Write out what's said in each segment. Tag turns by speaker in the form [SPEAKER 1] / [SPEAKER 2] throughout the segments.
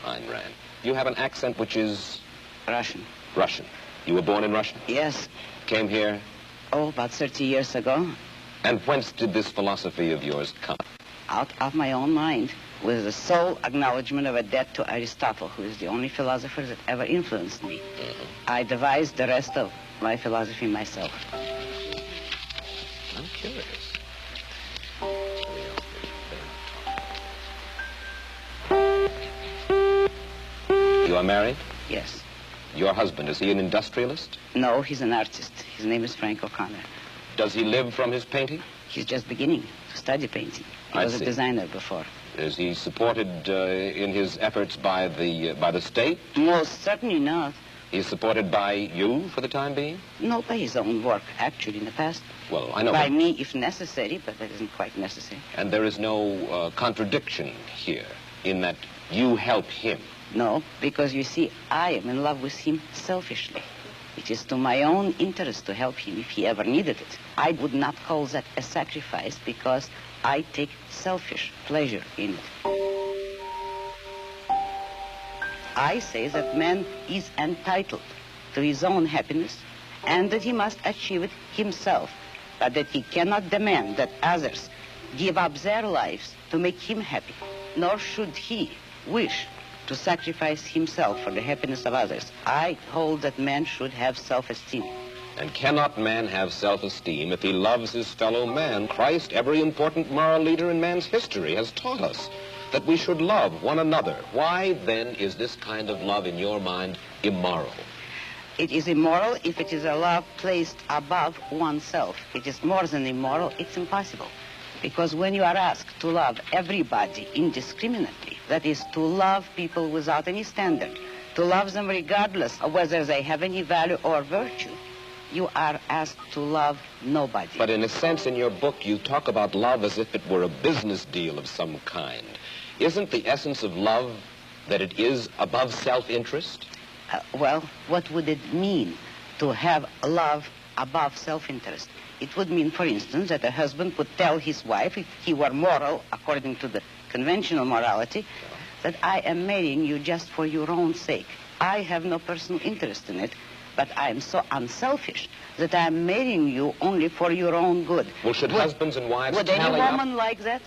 [SPEAKER 1] Ayn Rand. You have an accent which is...
[SPEAKER 2] Russian.
[SPEAKER 1] Russian. You were born in Russia?
[SPEAKER 2] Yes.
[SPEAKER 1] Came here?
[SPEAKER 2] Oh, about 30 years ago.
[SPEAKER 1] And whence did this philosophy of yours come?
[SPEAKER 2] Out of my own mind, with the sole acknowledgement of a debt to Aristotle, who is the only philosopher that ever influenced me. I devised the rest of my philosophy myself.
[SPEAKER 1] I'm curious. You are married?
[SPEAKER 2] Yes.
[SPEAKER 1] Your husband, is he an industrialist?
[SPEAKER 2] No, he's an artist. His name is Frank O'Connor.
[SPEAKER 1] Does he live from his painting?
[SPEAKER 2] He's just beginning to study painting. He was a designer before.
[SPEAKER 1] Is he supported in his efforts by the state?
[SPEAKER 2] Most certainly not.
[SPEAKER 1] He's supported by you for the time being?
[SPEAKER 2] No, by his own work, actually, in the past.
[SPEAKER 1] Well, I know.
[SPEAKER 2] By me, if necessary, but that isn't quite necessary.
[SPEAKER 1] And there is no contradiction here in that you help him?
[SPEAKER 2] No, because you see, I am in love with him selfishly. It is to my own interest to help him if he ever needed it. I would not call that a sacrifice because I take selfish pleasure in it. I say that man is entitled to his own happiness and that he must achieve it himself, but that he cannot demand that others give up their lives to make him happy, nor should he wish to sacrifice himself for the happiness of others. I hold that man should have self-esteem.
[SPEAKER 1] And cannot man have self-esteem if he loves his fellow man? Christ, every important moral leader in man's history, has taught us that we should love one another. Why, then, is this kind of love, in your mind, immoral?
[SPEAKER 2] It is immoral if it is a love placed above oneself. It is more than immoral, it's impossible. Because when you are asked to love everybody indiscriminately, that is, to love people without any standard, to love them regardless of whether they have any value or virtue, you are asked to love nobody.
[SPEAKER 1] But in a sense, in your book, you talk about love as if it were a business deal of some kind. Isn't the essence of love that it is above self-interest?
[SPEAKER 2] Well, what would it mean to have love above self-interest? It would mean, for instance, that a husband would tell his wife, if he were moral, according to the conventional morality, that I am marrying you just for your own sake. I have no personal interest in it, but I am so unselfish that I am marrying you only for your own good.
[SPEAKER 1] Well, should husbands and wives
[SPEAKER 2] Would any woman like that?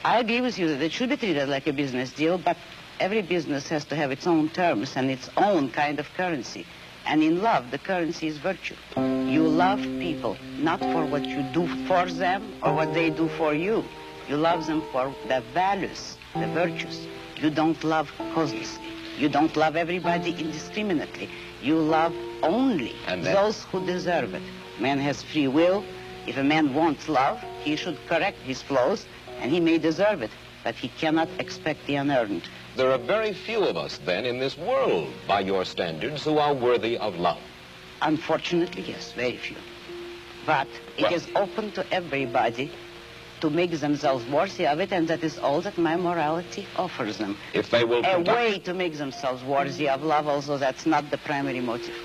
[SPEAKER 2] I agree with you that it should be treated like a business deal, but every business has to have its own terms and its own kind of currency. And in love, the currency is virtue. You love people not for what you do for them or what they do for you. You love them for the values, the virtues. You don't love causelessly. You don't love everybody indiscriminately. You love only those who deserve it. Man has free will. If a man wants love, he should correct his flaws, and he may deserve it, but he cannot expect the unearned.
[SPEAKER 1] There are very few of us, then, in this world, by your standards, who are worthy of love.
[SPEAKER 2] Unfortunately, yes, very few. But it is open to everybody to make themselves worthy of it, and that is all that my morality offers them.
[SPEAKER 1] If they will
[SPEAKER 2] a way to make themselves worthy of love, although that's not the primary motive.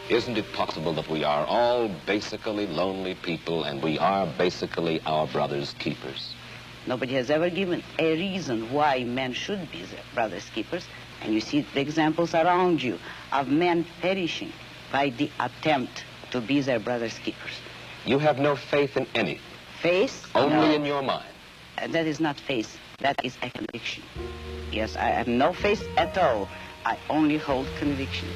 [SPEAKER 1] Isn't it possible that we are all basically lonely people, and we are basically our brother's keepers?
[SPEAKER 2] Nobody has ever given a reason why men should be their brother's keepers, and you see the examples around you of men perishing by the attempt to be their brother's keepers.
[SPEAKER 1] You have no faith in anything?
[SPEAKER 2] Faith?
[SPEAKER 1] Only in your mind?
[SPEAKER 2] That is not faith. That is a conviction. Yes, I have no faith at all. I only hold conviction.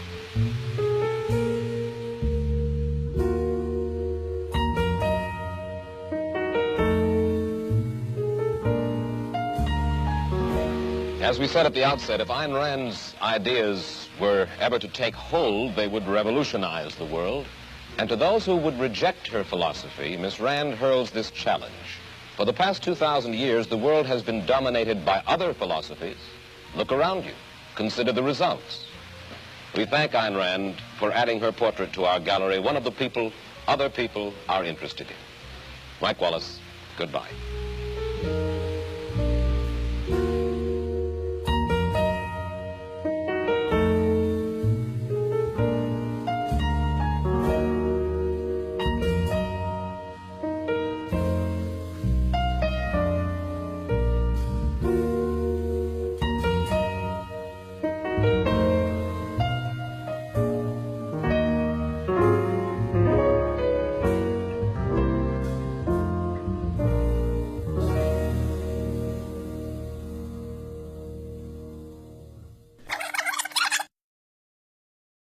[SPEAKER 1] As we said at the outset, if Ayn Rand's ideas were ever to take hold, they would revolutionize the world. And to those who would reject her philosophy, Miss Rand hurls this challenge. For the past 2,000 years, the world has been dominated by other philosophies. Look around you. Consider the results. We thank Ayn Rand for adding her portrait to our gallery, one of the people other people are interested in. Mike Wallace, goodbye.